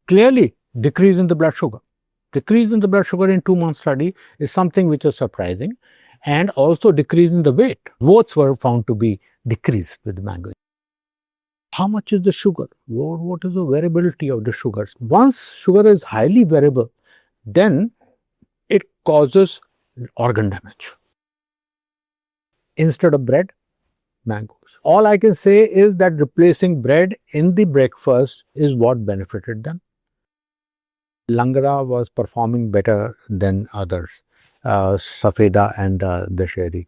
clearly decrease in the blood sugar. Decrease in the blood sugar in 2-month study is something which is surprising, and also decrease in the weight. Both were found to be decreased with mango. How much is the sugar? What is the variability of the sugars? Once sugar is highly variable, then it causes organ damage. Instead of bread, mangoes. All I can say is that replacing bread in the breakfast is what benefited them. Langara was performing better than others, Safeda and Dasheri.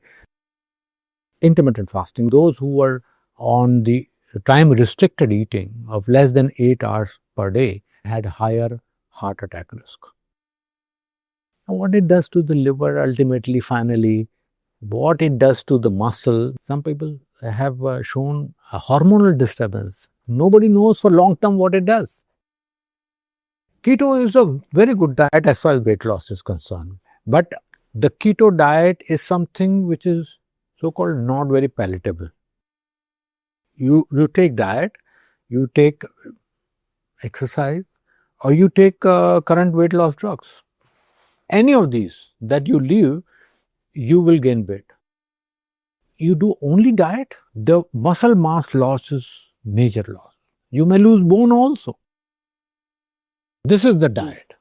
Intermittent fasting, those who were on the time restricted eating of less than 8 hours per day had higher heart attack risk. What it does to the liver ultimately, finally, what it does to the muscle. Some people have shown a hormonal disturbance. Nobody knows for long term what it does. Keto is a very good diet as far as weight loss is concerned. But the keto diet is something which is so-called not very palatable. You take diet, you take exercise, or you take current weight loss drugs. Any of these that you leave, you will gain weight. You do only diet, the muscle mass loss is major loss. You may lose bone also. This is the diet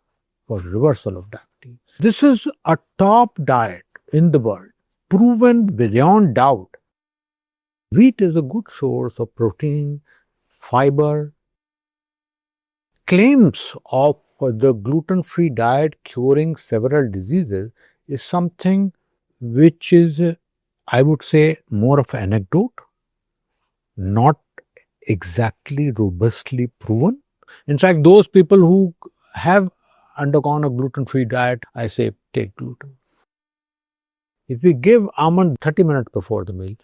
for reversal of diabetes. This is a top diet in the world, proven beyond doubt. Wheat is a good source of protein, fiber. Claims of the gluten-free diet curing several diseases is something which is, I would say, more of an anecdote, not exactly robustly proven. In fact, those people who have undergone a gluten-free diet, I say take gluten. If we give almond 30 minutes before the meal,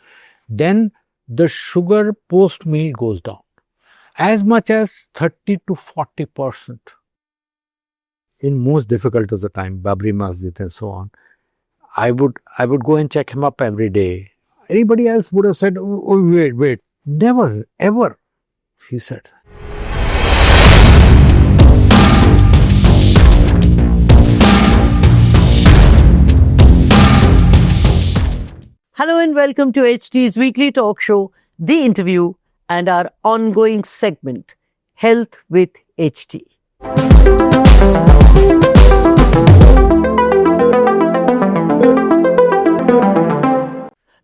then the sugar post-meal goes down as much as 30 to 40%. In most difficult of the time, Babri Masjid and so on, I would go and check him up every day. Anybody else would have said, oh wait. Never, ever, he said. Hello and welcome to HT's weekly talk show, The Interview, and our ongoing segment, Health with HT.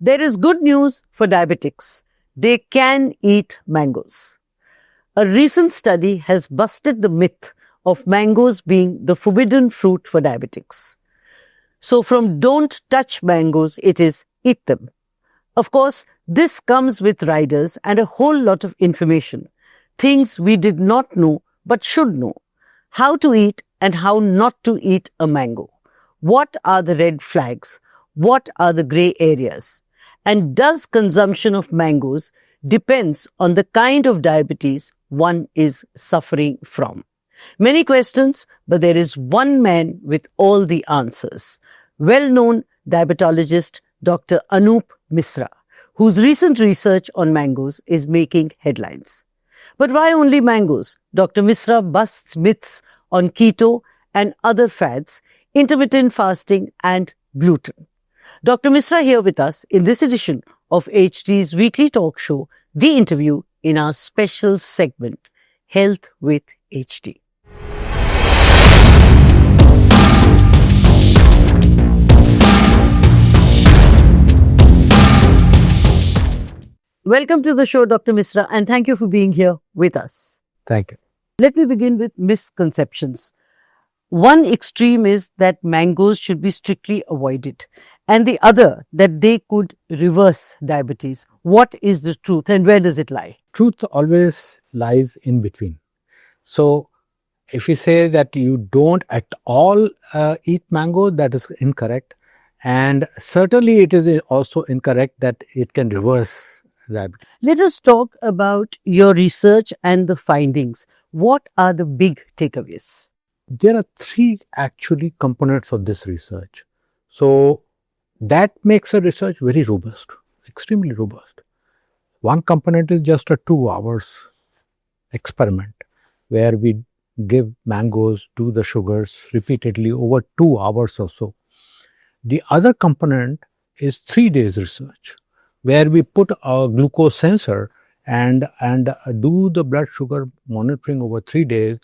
There is good news for diabetics. They can eat mangoes. A recent study has busted the myth of mangoes being the forbidden fruit for diabetics. So from don't touch mangoes, it is eat them. Of course, this comes with riders and a whole lot of information, things we did not know but should know. How to eat and how not to eat a mango. What are the red flags? What are the grey areas? And does consumption of mangoes depends on the kind of diabetes one is suffering from? Many questions, but there is one man with all the answers. Well-known diabetologist Dr. Anup Misra, whose recent research on mangoes is making headlines. But why only mangoes? Dr. Misra busts myths on keto and other fads, intermittent fasting and gluten. Dr. Misra here with us in this edition of HT's weekly talk show, The Interview, in our special segment, Health with HT. Welcome to the show, Dr. Misra, and thank you for being here with us. Thank you. Let me begin with misconceptions. One extreme is that mangoes should be strictly avoided, and the other that they could reverse diabetes. What is the truth and where does it lie? Truth always lies in between. So, if we say that you don't at all eat mango, that is incorrect. And certainly it is also incorrect that it can reverse diabetes. Let us talk about your research and the findings. What are the big takeaways? There are 3 actually components of this research. So, that makes a research very robust, extremely robust. One component is just a 2 hours experiment where we give mangoes to the sugars repeatedly over 2 hours or so. The other component is 3 days research, where we put a glucose sensor and do the blood sugar monitoring over 3 days,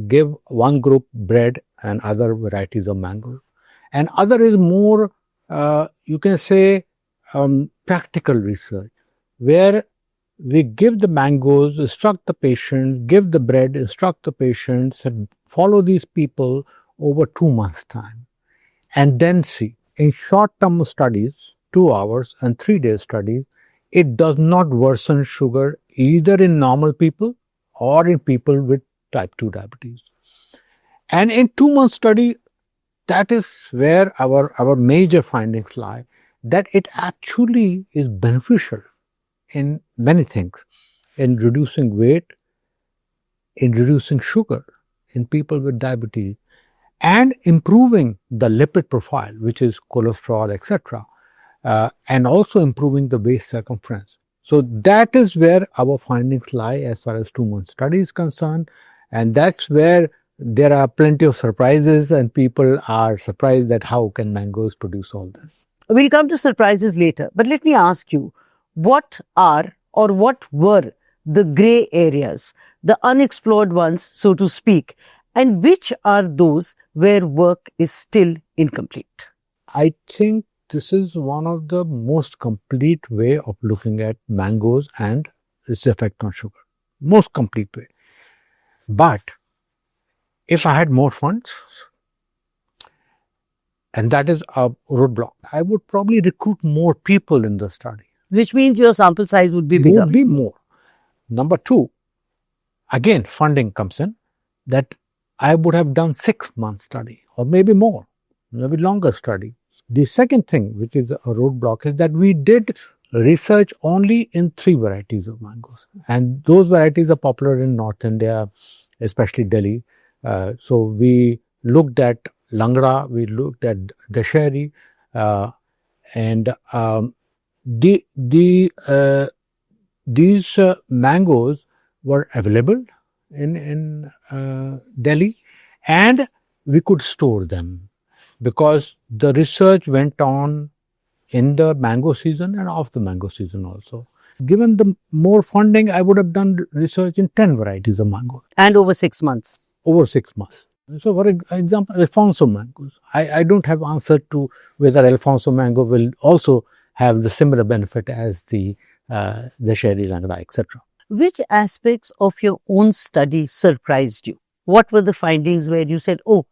give one group bread and other varieties of mango. And other is more, you can say, practical research, where we give the mangoes, instruct the patient, give the bread, instruct the patients, and follow these people over 2 months' time. And then see, in short-term studies, 2 hours and 3 days studies, it does not worsen sugar either in normal people or in people with type 2 diabetes. And in 2 month study, that is where our major findings lie, that it actually is beneficial in many things, in reducing weight, in reducing sugar in people with diabetes, and improving the lipid profile, which is cholesterol, etc., and also improving the waist circumference. So that is where our findings lie as far as 2 month study is concerned, and that's where there are plenty of surprises, and people are surprised that how can mangoes produce all this. We'll come to surprises later, but let me ask you, what are or what were the grey areas, the unexplored ones, so to speak, and which are those where work is still incomplete? I think this is one of the most complete way of looking at mangoes and its effect on sugar. Most complete way. But if I had more funds, and that is a roadblock, I would probably recruit more people in the study. Which means your sample size would be bigger. Would be more. Number two, again, funding comes in, that I would have done 6 month study or maybe more, maybe longer study. The second thing, which is a roadblock, is that we did research only in 3 varieties of mangoes, and those varieties are popular in North India, especially Delhi. So we looked at Langra, we looked at Dasheri, and these mangoes were available in Delhi, and we could store them because the research went on in the mango season and off the mango season also. Given the more funding, I would have done research in 10 varieties of mango. And over 6 months. Over 6 months. So for example, Alfonso mangoes. I don't have answer to whether Alfonso mango will also have the similar benefit as the Sherry, Langra, etc. Which aspects of your own study surprised you? What were the findings where you said, oh,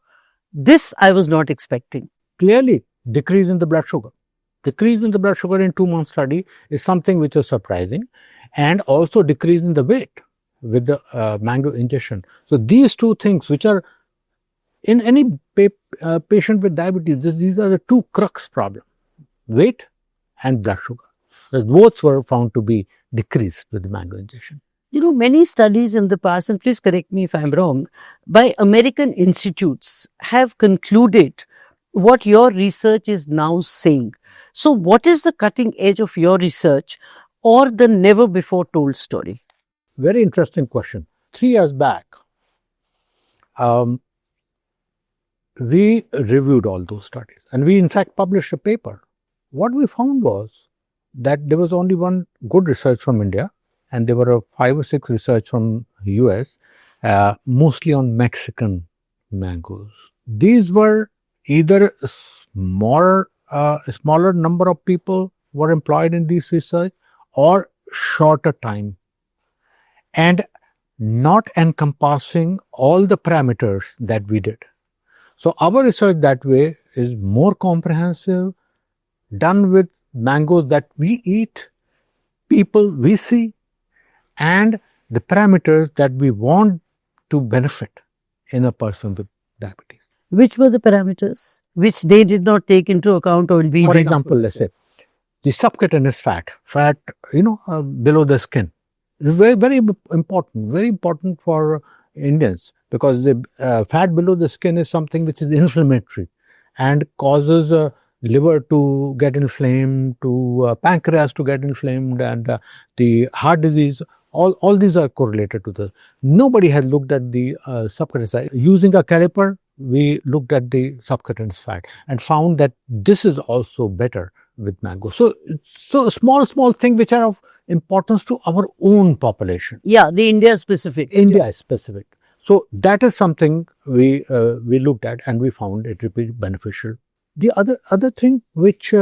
this I was not expecting? Clearly, decrease in the blood sugar. Decrease in the blood sugar in 2 month study is something which is surprising, and also decrease in the weight with the mango ingestion. So these two things, which are in any patient with diabetes, these are the two crux problems: weight and blood sugar. Both were found to be decreased with the mango ingestion. You know, many studies in the past, and please correct me if I'm wrong, by American institutes have concluded what your research is now saying. So what is the cutting edge of your research or the never before told story? Very interesting question. 3 years back, we reviewed all those studies, and we in fact published a paper. What we found was that there was only one good research from India, and there were 5 or 6 research from US, mostly on Mexican mangoes. These were either smaller number of people were employed in this research, or shorter time, and not encompassing all the parameters that we did. So our research that way is more comprehensive, done with mangoes that we eat, people we see, and the parameters that we want to benefit in a person with diabetes. Which were the parameters which they did not take into account or be? For example, let's say the subcutaneous fat, below the skin, is very important for Indians, because the fat below the skin is something which is inflammatory and causes liver to get inflamed, to pancreas to get inflamed, and the heart disease. All these are correlated to this. Nobody had looked at the subcutaneous side. Using a caliper, we looked at the subcutaneous fat and found that this is also better with mango. So small things which are of importance to our own population. Yeah, the India specific. India is specific. So that is something we looked at and we found it to be beneficial. The other thing which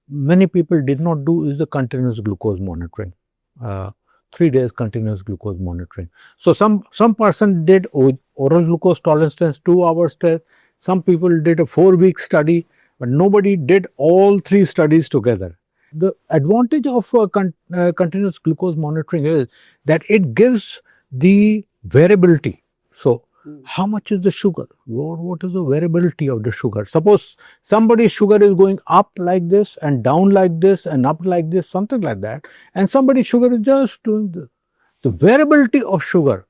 many people did not do is the continuous glucose monitoring. 3 days continuous glucose monitoring. So some person did oral glucose tolerance test, 2 hours test. Some people did a 4-week study, but nobody did all 3 studies together. The advantage of continuous glucose monitoring is that it gives the variability. So how much is the sugar? What is the variability of the sugar? Suppose somebody's sugar is going up like this and down like this and up like this, something like that, and somebody's sugar is just doing this. The variability of sugar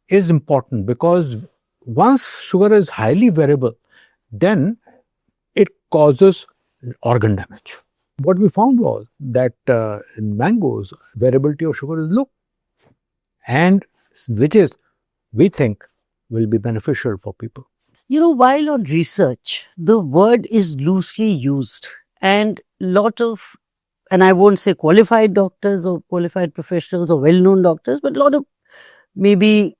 is important because once sugar is highly variable, then it causes organ damage. What we found was that in mangoes, variability of sugar is low, and which is, we think, will be beneficial for people. You know, while on research, the word is loosely used, and lot of, and I won't say qualified doctors or qualified professionals or well-known doctors, but a lot of maybe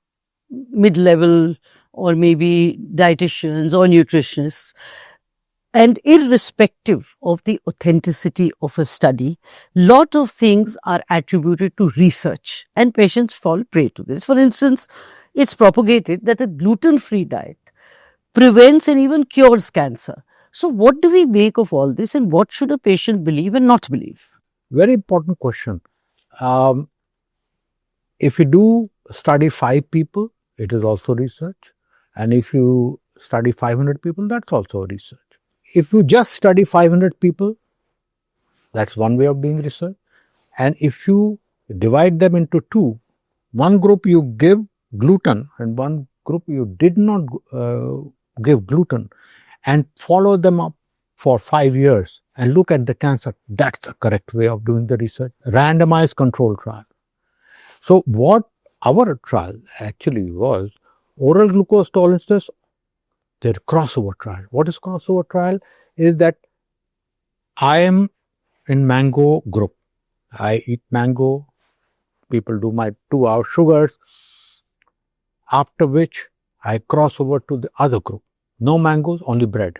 mid-level or maybe dietitians or nutritionists. And irrespective of the authenticity of a study, lot of things are attributed to research and patients fall prey to this. For instance, it's propagated that a gluten-free diet prevents and even cures cancer. So what do we make of all this and what should a patient believe and not believe? Very important question. If you do study 5 people, it is also research. And if you study 500 people, that's also research. If you just study 500 people, that's one way of doing research. And if you divide them into 2, one group you give gluten and one group you did not give gluten, and follow them up for 5 years and look at the cancer, that's the correct way of doing the research. Randomized control trial. So what our trial actually was, oral glucose tolerance test, their crossover trial. What is crossover trial? Is that I am in mango group. I eat mango. People do my 2-hour sugars. After which I cross over to the other group. No mangoes, only bread.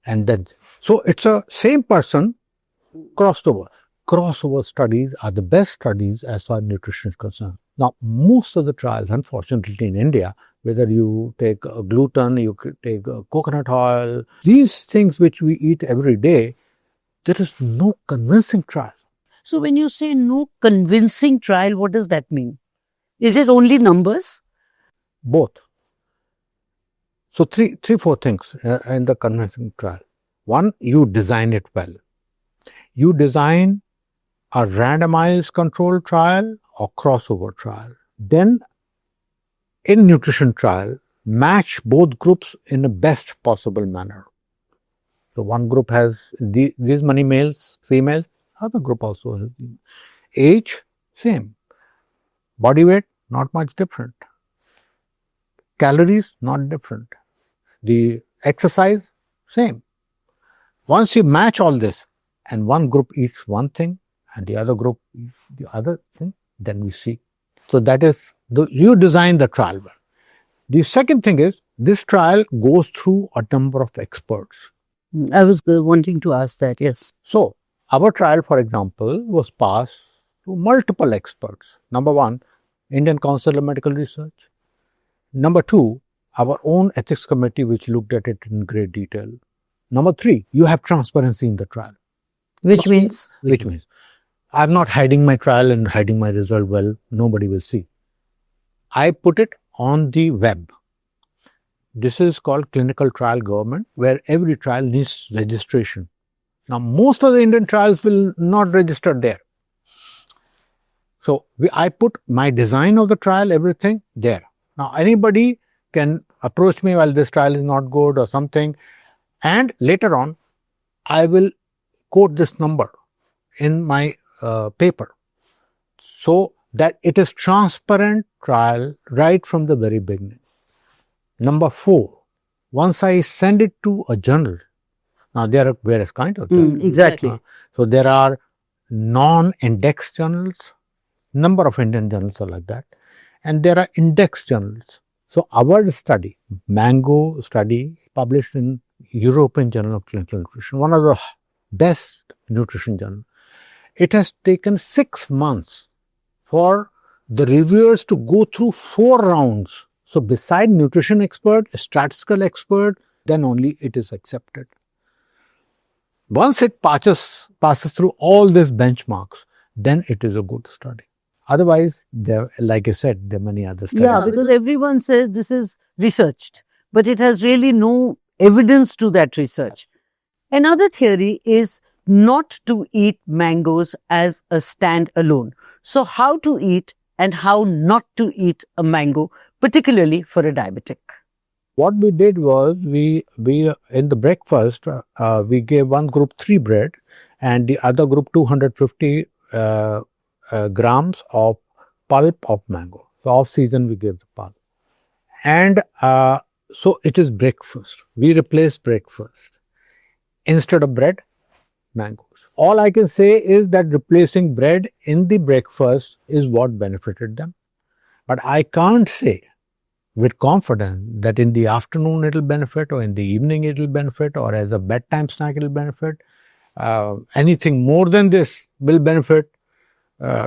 And then, so it's a same person crossed over. Crossover studies are the best studies as far as nutrition is concerned. Now, most of the trials, unfortunately in India, whether you take gluten, you take coconut oil, these things which we eat every day, there is no convincing trial. So when you say no convincing trial, what does that mean? Is it only numbers? Both. So 4 things in the convincing trial. One, you design it well. You design a randomized controlled trial or crossover trial. Then in nutrition trial, match both groups in the best possible manner. So one group has these many males, females, other group also has age, same. Body weight, not much different. Calories, not different. The exercise, same. Once you match all this and one group eats one thing and the other group eats the other thing, then we see. So that is, you design the trial well. The second thing is, this trial goes through a number of experts. I was wanting to ask that, yes. So our trial, for example, was passed to multiple experts. Number 1, Indian Council of Medical Research. Number 2, our own ethics committee, which looked at it in great detail. Number 3, you have transparency in the trial. Which means? Which means, I'm not hiding my trial and hiding my result well, nobody will see. I put it on the web. This is called clinical trial government, where every trial needs registration. Now, most of the Indian trials will not register there. So, I put my design of the trial, everything there. Now, anybody can approach me while this trial is not good or something, and later on, I will quote this number in my paper. so that it is transparent trial right from the very beginning. Number 4, once I send it to a journal, now there are various kinds of journals. Exactly. So there are non-index journals, number of Indian journals are like that, and there are index journals. So our study, Mango study, published in European Journal of Clinical Nutrition, one of the best nutrition journals. It has taken 6 months for the reviewers to go through 4 rounds. So beside nutrition expert, statistical expert, then only it is accepted. Once it passes through all these benchmarks, then it is a good study. Otherwise, there, like I said, there are many other studies. Yeah, because everyone says this is researched, but it has really no evidence to that research. Another theory is not to eat mangoes as a standalone. So, how to eat and how not to eat a mango, particularly for a diabetic? What we did was we in the breakfast we gave one group 3 bread and the other group 250 grams of pulp of mango. So off season we gave the pulp, and so it is breakfast. We replaced breakfast instead of bread, mangoes. All I can say is that replacing bread in the breakfast is what benefited them, but I can't say with confidence that in the afternoon it will benefit, or in the evening it will benefit, or as a bedtime snack it will benefit. Anything more than this will benefit,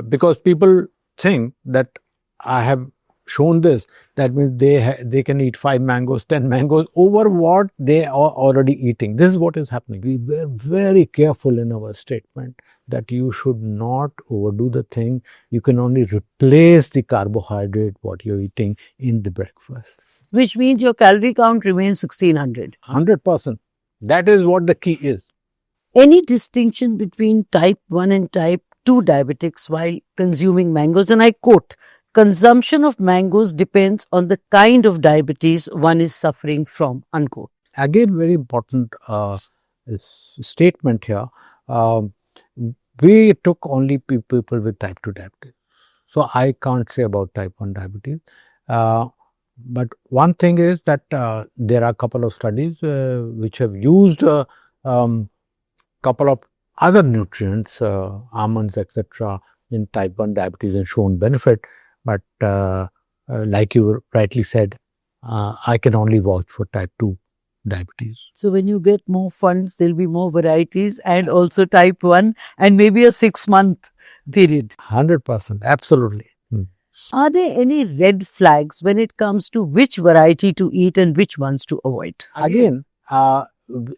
because people think that I have shown this. That means they can eat 5 mangoes, 10 mangoes over what they are already eating. This is what is happening. We were very careful in our statement that you should not overdo the thing. You can only replace the carbohydrate what you're eating in the breakfast. Which means your calorie count remains 1600. 100%. That is what the key is. Any distinction between type 1 and type 2 diabetics while consuming mangoes? And I quote, consumption of mangoes depends on the kind of diabetes one is suffering from, unquote. Again, very important statement here. We took only people with type 2 diabetes. So I can't say about type 1 diabetes. But one thing is that there are a couple of studies which have used couple of other nutrients, almonds, etc., in type 1 diabetes and shown benefit. But like you rightly said, I can only vouch for type 2 diabetes. So when you get more funds, there'll be more varieties and also type 1 and maybe a 6-month period. 100%, absolutely. Are there any red flags when it comes to which variety to eat and which ones to avoid? Again,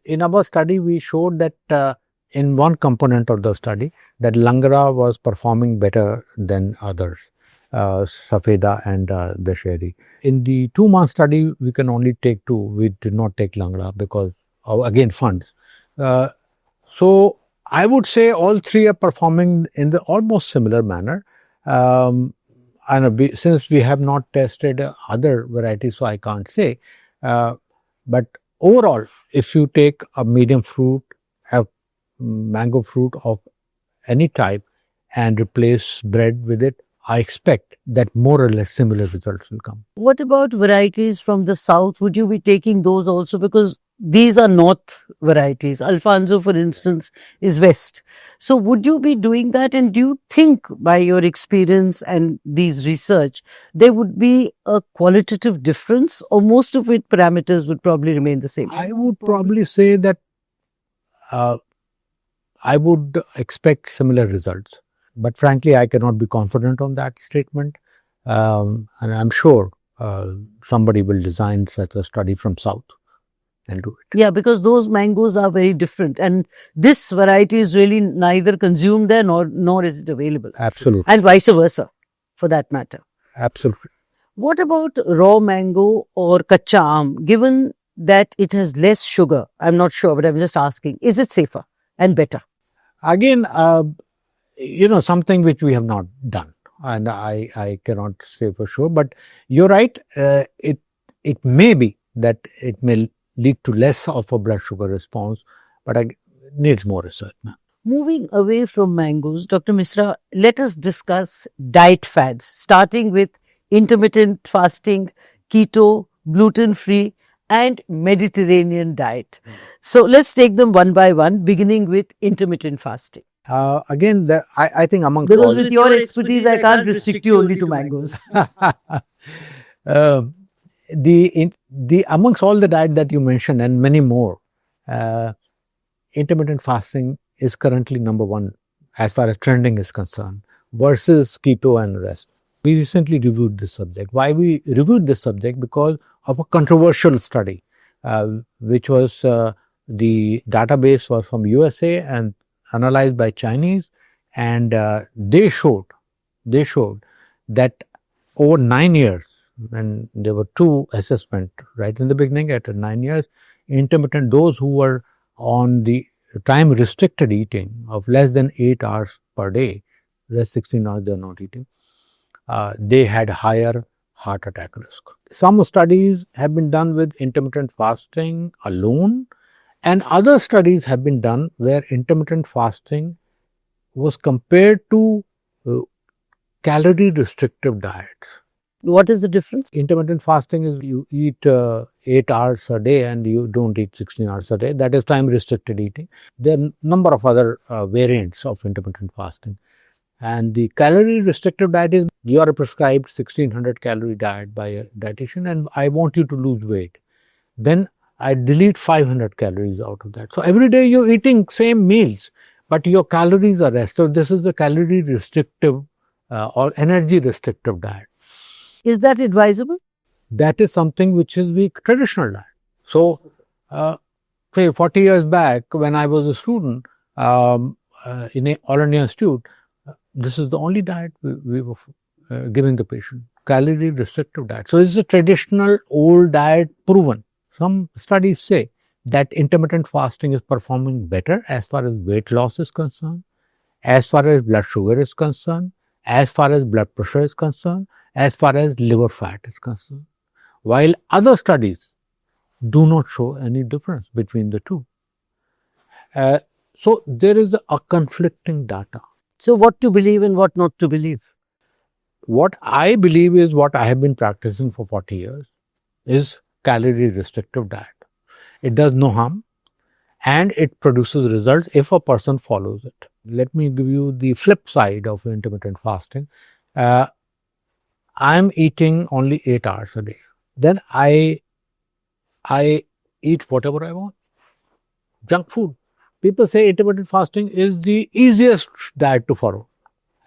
in our study, we showed that in one component of the study, that Langara was performing better than others, Safeda and Dasheri. In the 2-month study, we can only take 2. We did not take Langara because, again, funds. So I would say all 3 are performing in the almost similar manner. And since we have not tested other varieties, so I can't say. But overall, if you take a medium fruit, a mango fruit of any type, and replace bread with it, I expect that more or less similar results will come. What about varieties from the south? Would you be taking those also? Because these are north varieties. Alfonso, for instance, is west. So would you be doing that? And do you think by your experience and these research, there would be a qualitative difference, or most of it parameters would probably remain the same? I would probably say that I would expect similar results. But frankly, I cannot be confident on that statement. And I'm sure somebody will design such a study from south and do it. Yeah, because those mangoes are very different. And this variety is really neither consumed there nor is it available. Absolutely. And vice versa, for that matter. Absolutely. What about raw mango or kacha aam? Given that it has less sugar, I'm not sure, but I'm just asking, is it safer and better? Again, something which we have not done, and I cannot say for sure, but you're right. It may be that it may lead to less of a blood sugar response, but it needs more research. Moving away from mangoes, Dr. Misra, let us discuss diet fads, starting with intermittent fasting, keto, gluten-free, and Mediterranean diet. So let's take them one by one, beginning with intermittent fasting. Again, I think amongst Because all, with your expertise, I can't restrict you only to mangoes. um, the amongst all the diet that you mentioned and many more, uh, intermittent fasting is currently number one as far as trending is concerned versus keto and rest. We recently reviewed this subject. Why we reviewed this subject? Because of a controversial study, which was the database was from USA and analyzed by Chinese, and they showed that over 9 years, and there were two assessment right in the beginning at 9 years, intermittent, those who were on the time restricted eating of less than 8 hours per day, rest 16 hours they are not eating, they had higher heart attack risk. Some studies have been done with intermittent fasting alone, and other studies have been done where intermittent fasting was compared to uh, calorie restrictive diets. What is the difference? Intermittent fasting is you eat 8 hours a day and you don't eat 16 hours a day. That is time restricted eating. There are a number of other variants of intermittent fasting. And the calorie restrictive diet is you are prescribed 1600 calorie diet by a dietitian and I want you to lose weight. Then I delete 500 calories out of that. So every day you're eating same meals, but your calories are less. So this is the calorie restrictive or energy restrictive diet. Is that advisable? That is something which is the traditional diet. So, say 40 years back when I was a student in a All India Institute, this is the only diet we were giving the patient, calorie restrictive diet. So, it's a traditional old diet proven. Some studies say that intermittent fasting is performing better as far as weight loss is concerned, as far as blood sugar is concerned, as far as blood pressure is concerned, as far as liver fat is concerned, while other studies do not show any difference between the two. So there is a conflicting data. So, what to believe and what not to believe? What I believe is what I have been practicing for 40 years is calorie restrictive diet. It does no harm and it produces results if a person follows it. Let me give you the flip side of intermittent fasting. I'm eating only 8 hours a day. Then I eat whatever I want. Junk food. People say intermittent fasting is the easiest diet to follow.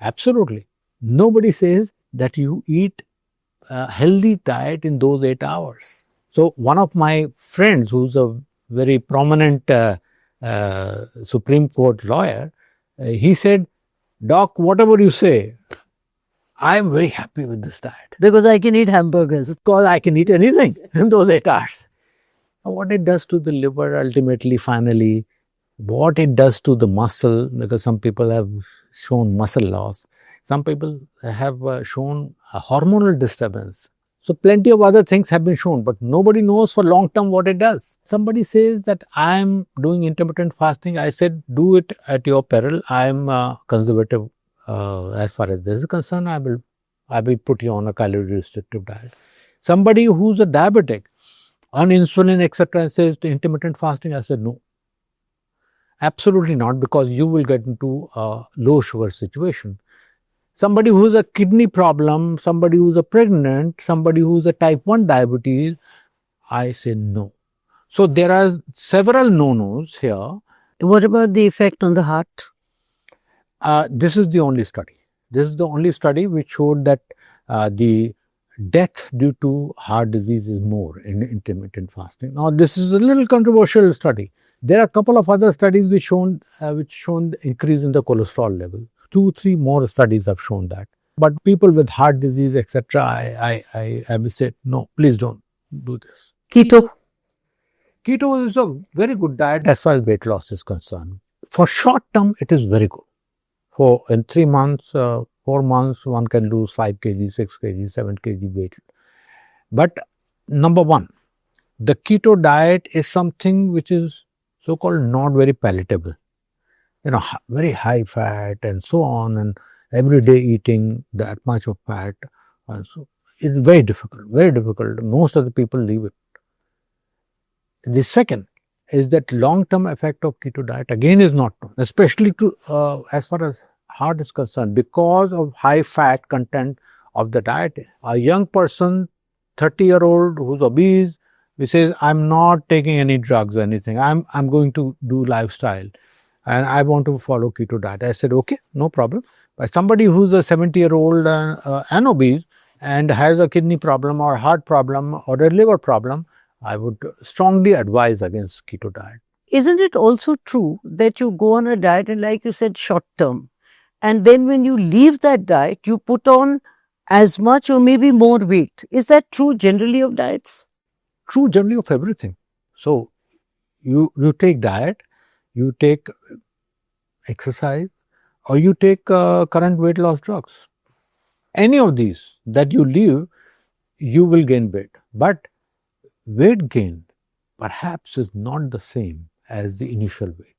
Absolutely. Nobody says that you eat a healthy diet in those 8 hours. So one of my friends who's a very prominent Supreme Court lawyer, he said, Doc, whatever you say, I'm very happy with this diet. Because I can eat hamburgers. Because I can eat anything in those 8 hours. What it does to the liver ultimately, finally, what it does to the muscle, because some people have shown muscle loss, some people have shown a hormonal disturbance. So plenty of other things have been shown, but nobody knows for long term what it does. Somebody says that I'm doing intermittent fasting. I said, do it at your peril. I'm conservative as far as this is concerned. I will put you on a calorie restrictive diet. Somebody who's a diabetic, on insulin, etc., says intermittent fasting. I said, no. Absolutely not, because you will get into a low sugar situation. Somebody who has a kidney problem, somebody who's a pregnant, somebody who's a type 1 diabetes, I say no. So there are several no-nos here. What about the effect on the heart? This is the only study. This is the only study which showed that the death due to heart disease is more in intermittent fasting. Now, this is a little controversial study. There are a couple of other studies which shown the increase in the cholesterol level. 2-3 more studies have shown that. But people with heart disease, etc., I have said, no, please don't do this. Keto. Keto is a very good diet as far as weight loss is concerned. For short term, it is very good. For in 3 months, 4 months, one can lose 5 kg, 6 kg, 7 kg weight. But number one, the keto diet is something which is so-called not very palatable. very high fat and so on, and every day eating that much of fat. And so it's very difficult, very difficult. Most of the people leave it. The second is that long-term effect of keto diet again is not known, especially to as far as heart is concerned, because of high fat content of the diet. A young person, 30-year-old who's obese, he says, I'm not taking any drugs or anything. I'm going to do lifestyle and I want to follow keto diet. I said, okay, no problem. But somebody who's a 70-year-old and obese and has a kidney problem or heart problem or a liver problem, I would strongly advise against keto diet. Isn't it also true that you go on a diet and, like you said, short term, and then when you leave that diet, you put on as much or maybe more weight? Is that true generally of diets? True generally of everything. So you take diet, you take exercise, or you take current weight loss drugs. Any of these that you leave, you will gain weight. But weight gain perhaps is not the same as the initial weight.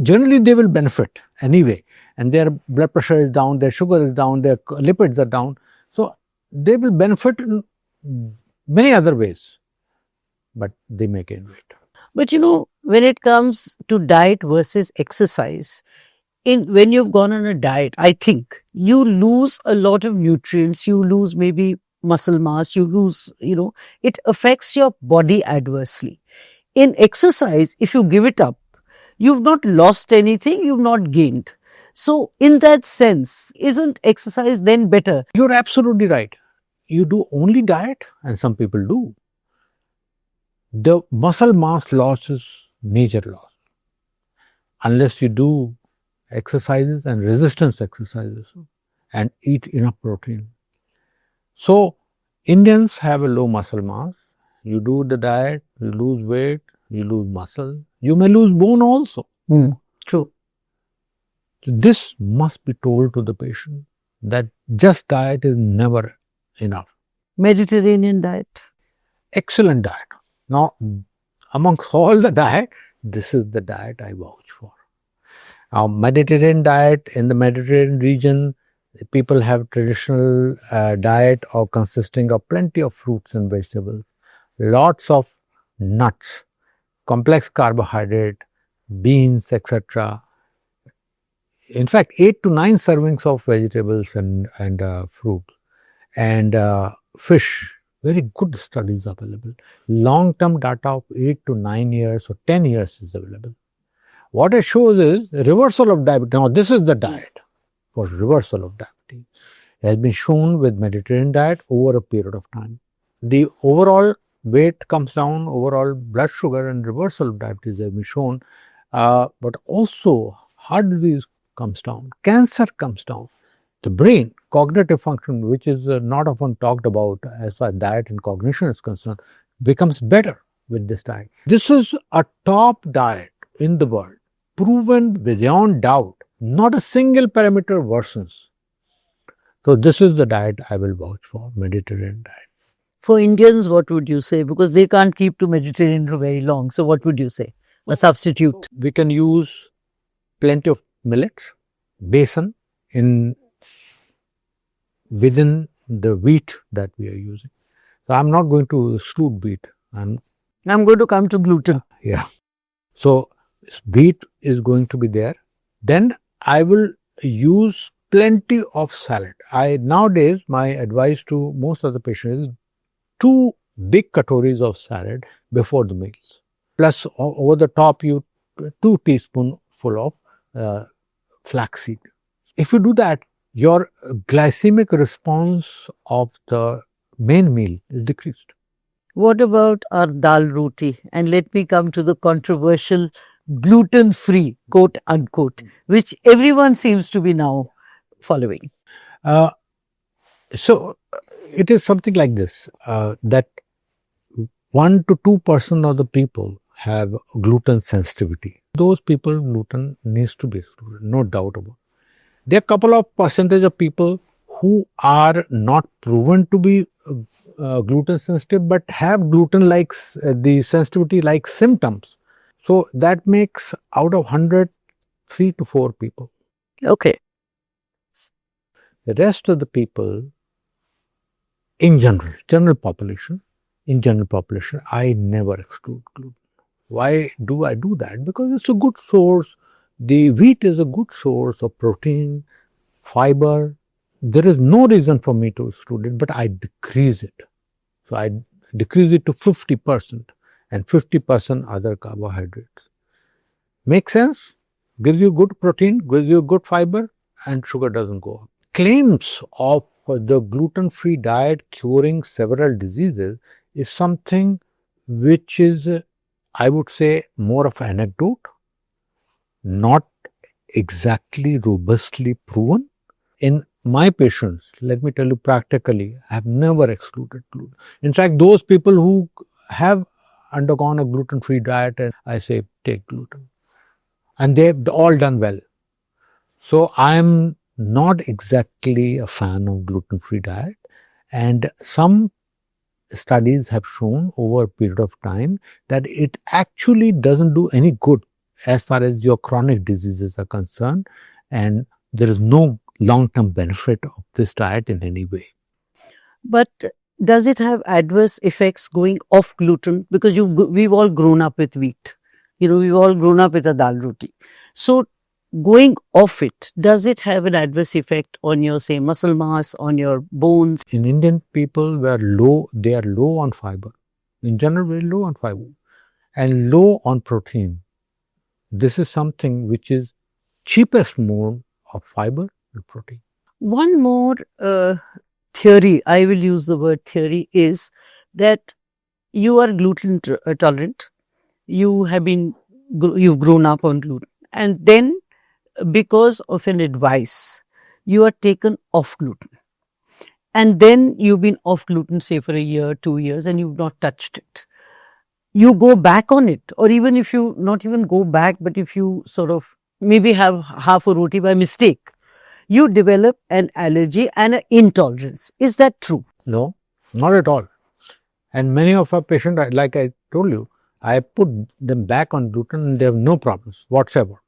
Generally, they will benefit anyway, and their blood pressure is down, their sugar is down, their lipids are down. So they will benefit in many other ways, but they may gain weight. But when it comes to diet versus exercise, when you've gone on a diet, I think you lose a lot of nutrients, you lose maybe muscle mass, you lose, it affects your body adversely. In exercise, if you give it up, you've not lost anything, you've not gained. So, in that sense, isn't exercise then better? You're absolutely right. You do only diet, and some people do. The muscle mass loss is major loss unless you do exercises and resistance exercises and eat enough protein. So, Indians have a low muscle mass. You do the diet, you lose weight, you lose muscle, you may lose bone also. True. So this must be told to the patient that just diet is never enough. Mediterranean diet. Excellent diet. Now, amongst all the diet, this is the diet I vouch for. Now, Mediterranean diet, in the Mediterranean region, people have traditional diet of consisting of plenty of fruits and vegetables, lots of nuts, complex carbohydrate, beans, etc. In fact, 8 to 9 servings of vegetables and fruit and fish. Very good studies available. Long-term data of 8 to 9 years or 10 years is available. What it shows is reversal of diabetes. Now, this is the diet for reversal of diabetes. It has been shown with Mediterranean diet over a period of time. The overall weight comes down, overall blood sugar and reversal of diabetes has been shown, but also heart disease comes down, cancer comes down. The brain, cognitive function, which is not often talked about as far as diet and cognition is concerned, becomes better with this diet. This is a top diet in the world, proven beyond doubt. Not a single parameter worsens. So this is the diet I will vouch for, Mediterranean diet. For Indians, what would you say? Because they can't keep to Mediterranean for very long. So what would you say? A substitute? We can use plenty of millets, besan within the wheat that we are using. So I'm not going to exclude wheat. I'm going to come to gluten. Yeah. So wheat is going to be there. Then I will use plenty of salad. Nowadays, my advice to most of the patients is 2 big katoris of salad before the meals. Plus over the top, you 2 teaspoonful of flaxseed. If you do that, your glycemic response of the main meal is decreased. What about our dal roti? And let me come to the controversial gluten-free, quote unquote, which everyone seems to be now following. So it is something like this, that 1 to 2% of the people have gluten sensitivity. Those people, gluten needs to be excluded, no doubt about it. There are a couple of percentage of people who are not proven to be gluten sensitive, but have gluten like the sensitivity like symptoms. So that makes out of 100, 3 to 4 people. Okay. The rest of the people, in general population, I never exclude gluten. Why do I do that? Because it's a good source. The wheat is a good source of protein, fiber. There is no reason for me to exclude it, but I decrease it. So I decrease it to 50% and 50% other carbohydrates. Makes sense? Gives you good protein, gives you good fiber, and sugar doesn't go up. Claims of the gluten-free diet curing several diseases is something which is, I would say, more of an anecdote, not exactly robustly proven. In my patients, let me tell you practically, I have never excluded gluten. In fact, those people who have undergone a gluten-free diet, and I say take gluten, and they've all done well. So I'm not exactly a fan of gluten-free diet, and some studies have shown over a period of time that it actually doesn't do any good as far as your chronic diseases are concerned, and there is no long-term benefit of this diet in any way. But does it have adverse effects going off gluten? Because we've all grown up with wheat. We've all grown up with a dal roti. So going off it, does it have an adverse effect on your, say, muscle mass, on your bones? In Indian people, they are low on fiber. In general, very low on fiber and low on protein. This is something which is cheapest mode of fiber and protein. One more theory, I will use the word theory, is that you are gluten tolerant. You've grown up on gluten, and then because of an advice, you are taken off gluten. And then you've been off gluten, say, for a year, 2 years, and you've not touched it. You go back on it, or even if you not even go back, but if you sort of maybe have half a roti by mistake, you develop an allergy and an intolerance. Is that true? No, not at all. And many of our patients, like I told you, I put them back on gluten and they have no problems whatsoever.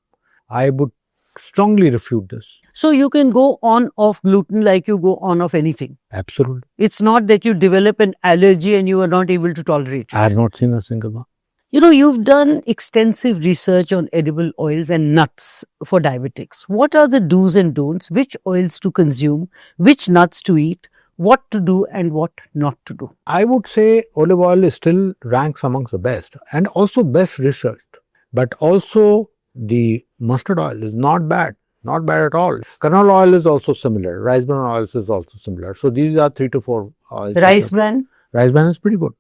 I would strongly refute this. So you can go on off gluten like you go on off anything. Absolutely. It's not that you develop an allergy and you are not able to tolerate it. I have not seen a single one. You've done extensive research on edible oils and nuts for diabetics. What are the do's and don'ts? Which oils to consume? Which nuts to eat? What to do and what not to do? I would say olive oil is still ranks amongst the best and also best researched. But also the mustard oil is not bad at all. Canola oil is also similar. Rice bran oil is also similar. So these are 3 to 4 oils. Rice bran? Rice bran is pretty good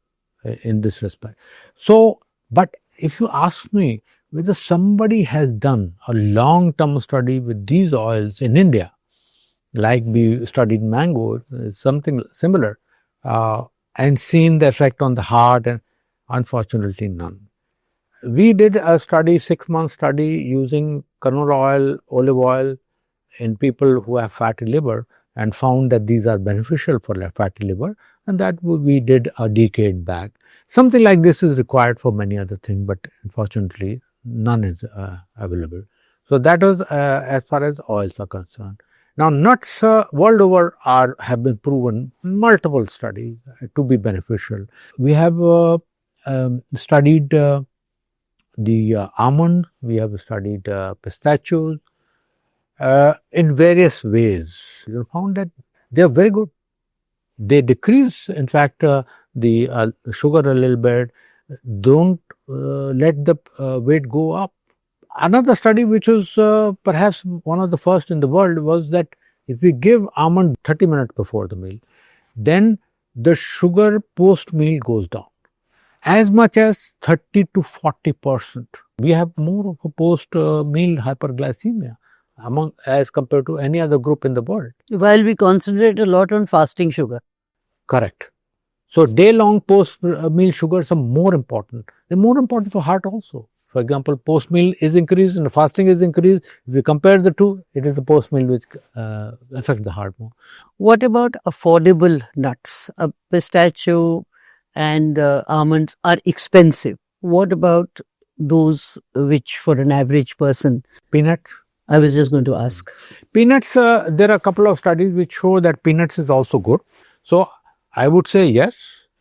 in this respect. So, but if you ask me whether somebody has done a long-term study with these oils in India, like we studied mango, something similar, and seen the effect on the heart, and unfortunately none. We did a study, 6-month study using canola oil, olive oil in people who have fatty liver and found that these are beneficial for their fatty liver, and that we did a decade back. Something like this is required for many other things, but unfortunately none is available. So that was as far as oils are concerned. Now nuts world over have been proven multiple studies to be beneficial. We have studied the almond, we have studied pistachios in various ways. You found that they are very good. They decrease, in fact, the sugar a little bit, don't let the weight go up. Another study which was perhaps one of the first in the world was that if we give almond 30 minutes before the meal, then the sugar post meal goes down as much as 30 to 40%. We have more of a post meal hyperglycemia as compared to any other group in the world. While we concentrate a lot on fasting sugar. Correct. So day long post meal sugars are more important. They're more important for heart also. For example, post meal is increased and fasting is increased. If we compare the two, it is the post meal which affects the heart more. What about affordable nuts? A pistachio and almonds are expensive. What about those which for an average person? Peanuts. I was just going to ask. Peanuts, there are a couple of studies which show that peanuts is also good. So I would say yes,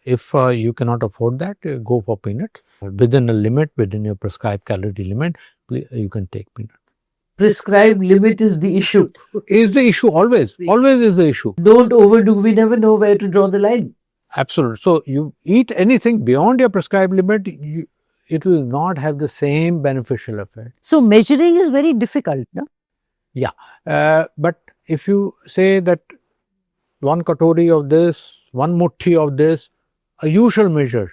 if you cannot afford that, go for peanuts. Within a limit, within your prescribed calorie limit, you can take peanuts. Prescribed limit is the issue. Is the issue always? Always is the issue. Don't overdo. We never know where to draw the line. Absolutely. So you eat anything beyond your prescribed limit, it will not have the same beneficial effect. So measuring is very difficult, no? Yeah. But if you say that one katori of this, one muthi of this, a usual measure,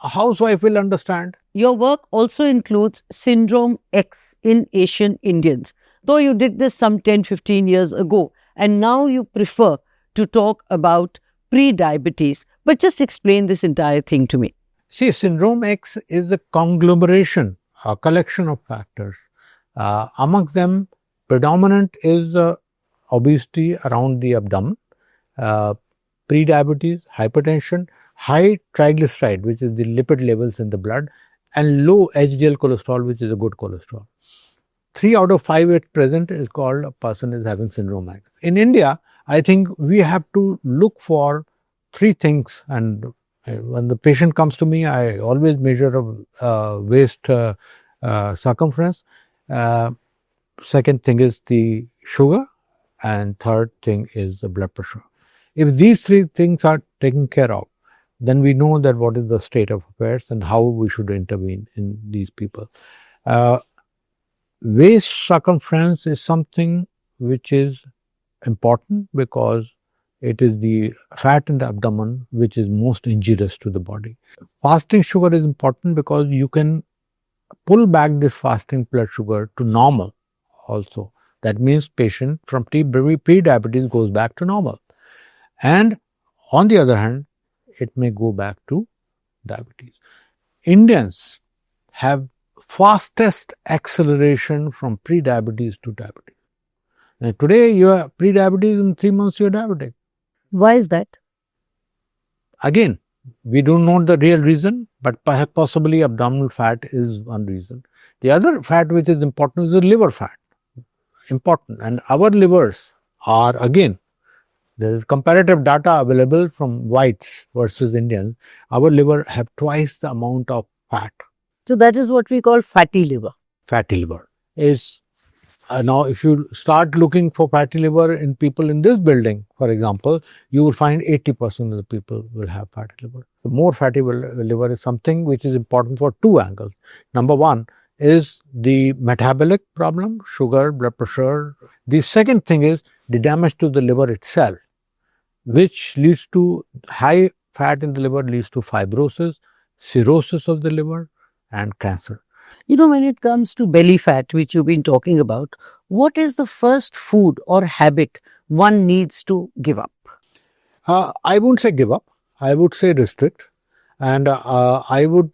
a housewife will understand. Your work also includes syndrome X in Asian Indians. Though you did this some 10-15 years ago, and now you prefer to talk about pre-diabetes. But just explain this entire thing to me. See, syndrome X is a conglomeration, a collection of factors. Amongst them, predominant is obesity around the abdomen, pre-diabetes, hypertension, high triglyceride, which is the lipid levels in the blood, and low HDL cholesterol, which is a good cholesterol. 3 out of 5 at present is called a person is having syndrome X. In India, I think we have to look for 3 things, and when the patient comes to me, I always measure waist circumference. Second thing is the sugar, and third thing is the blood pressure. If these 3 things are taken care of, then we know that what is the state of affairs and how we should intervene in these people. Waist circumference is something which is important because it is the fat in the abdomen which is most injurious to the body. Fasting sugar is important because you can pull back this fasting blood sugar to normal also. That means patient from pre-diabetes goes back to normal. And on the other hand, it may go back to diabetes. Indians have fastest acceleration from pre-diabetes to diabetes. And today you are pre-diabetes, in 3 months you are diabetic. Why is that? Again, we don't know the real reason, but possibly abdominal fat is one reason. The other fat which is important is the liver fat. Important. And our livers are, again, there is comparative data available from whites versus Indians. Our liver have twice the amount of fat. So that is what we call fatty liver. Fatty liver is now if you start looking for fatty liver in people in this building, for example, you will find 80% of the people will have fatty liver. The more fatty liver is something which is important for 2 angles. Number 1 is the metabolic problem, sugar, blood pressure. The second thing is the damage to the liver itself, which leads to high fat in the liver, leads to fibrosis, cirrhosis of the liver, and cancer. You know, when it comes to belly fat, which you've been talking about, what is the first food or habit one needs to give up? I wouldn't say give up. I would say restrict. And I would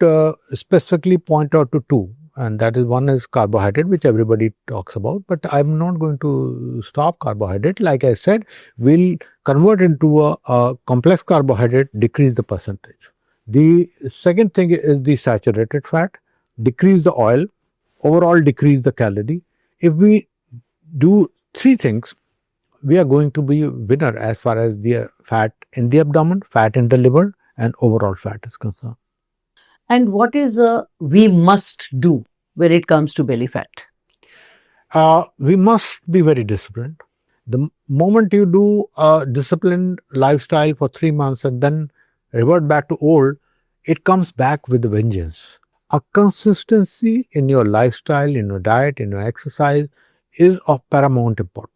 specifically point out to 2. And that is, one is carbohydrate, which everybody talks about. But I'm not going to stop carbohydrate. Like I said, we'll convert into a complex carbohydrate, decrease the percentage. The second thing is the saturated fat, decrease the oil, overall decrease the calorie. If we do 3 things, we are going to be a winner as far as the fat in the abdomen, fat in the liver, and overall fat is concerned. And what is we must do when it comes to belly fat? We must be very disciplined. The moment you do a disciplined lifestyle for 3 months and then revert back to old, it comes back with a vengeance. A consistency in your lifestyle, in your diet, in your exercise is of paramount importance.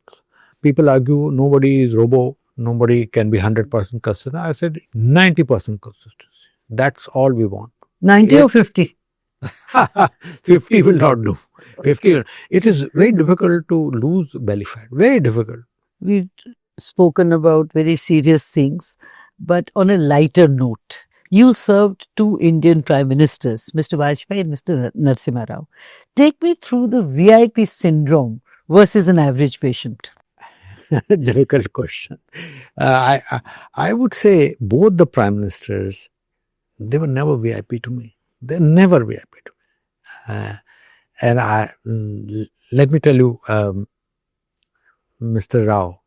People argue nobody is robo, nobody can be 100% consistent. I said 90% consistency. That's all we want. 90 or 50? 50 will not do. 50. It is very difficult to lose belly fat. Very difficult. We've spoken about very serious things, but on a lighter note, you served 2 Indian Prime Ministers, Mr. Vajpayee and Mr. Narasimha Rao. Take me through the VIP syndrome versus an average patient. Difficult question. I would say both the Prime Ministers, they were never VIP to me. They never VIP to me. And let me tell you, Mr. Rao,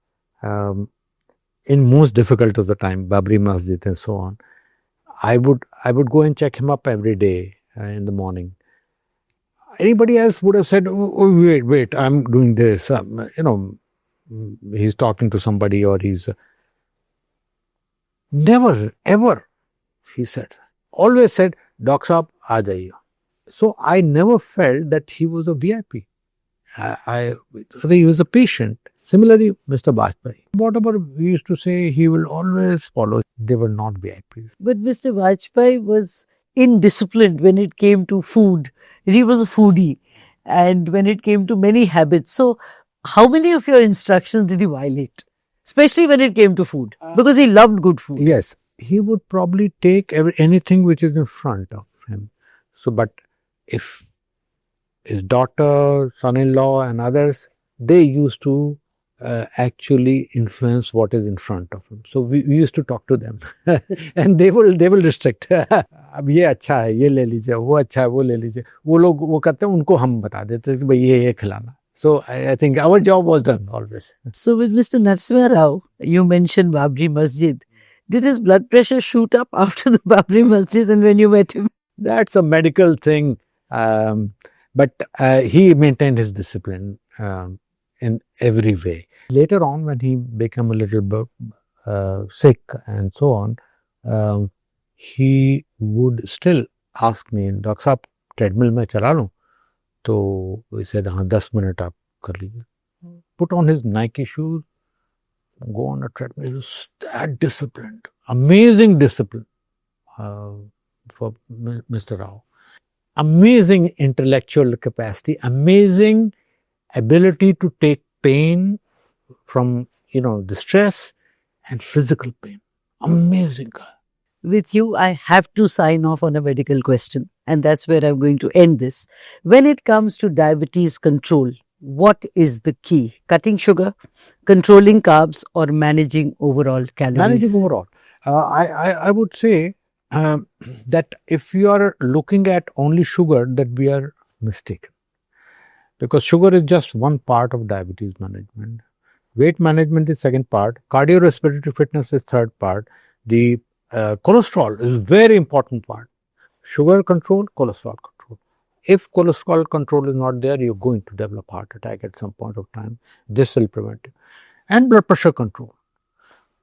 in most difficult of the time, Babri Masjid and so on, I would go and check him up every day in the morning. Anybody else would have said, oh, wait, I'm doing this. He's talking to somebody or he's never, ever, he said. Always said, Doc Saab, aa jaiye. So I never felt that he was a VIP. He was a patient. Similarly, Mr. Bajpayee, whatever we used to say, he will always follow. They were not VIPs. But Mr. Vajpayee was indisciplined when it came to food. He was a foodie. And when it came to many habits. So, how many of your instructions did he violate? Especially when it came to food. Because he loved good food. Yes, he would probably take anything which is in front of him. So, but if his daughter, son-in-law and others, they used to actually influence what is in front of him. So we used to talk to them and they will restrict. अब ये अच्छा है, ये ले लीजिए, वो अच्छा है, वो ले लीजिए. वो लोग वो करते हैं, उनको हम बता देते हैं कि भाई ये खिलाना. So I think our job was done always. So with Mr. Narasimha Rao, you mentioned Babri Masjid. Did his blood pressure shoot up after the Babri Masjid and when you met him? That's a medical thing. But he maintained his discipline in every way. Later on, when he became a little bit sick and so on, he would still ask me, Doctor Saab, treadmill mein chala लूं? So he said, हाँ 10 minute आप कर लीजिए. Put on his Nike shoes, go on a treadmill. He was that disciplined, amazing discipline for Mr. Rao. Amazing intellectual capacity, amazing ability to take pain from, distress and physical pain. Amazing guy. With you, I have to sign off on a medical question, and that's where I'm going to end this. When it comes to diabetes control, what is the key? Cutting sugar, controlling carbs, or managing overall calories? Managing overall. I would say that if you are looking at only sugar, that we are mistaken. Because sugar is just one part of diabetes management. Weight management is second part. Cardiorespiratory fitness is third part. The cholesterol is very important part. Sugar control, cholesterol control. If cholesterol control is not there, you're going to develop heart attack at some point of time. This will prevent it. And blood pressure control.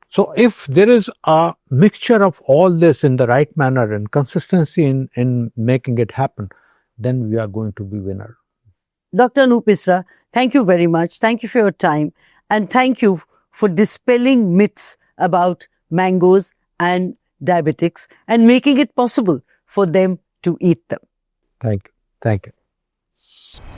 So if there is a mixture of all this in the right manner and consistency in making it happen, then we are going to be winner. Dr. Anup Misra, thank you very much. Thank you for your time. And thank you for dispelling myths about mangoes and diabetics and making it possible for them to eat them. Thank you. Thank you.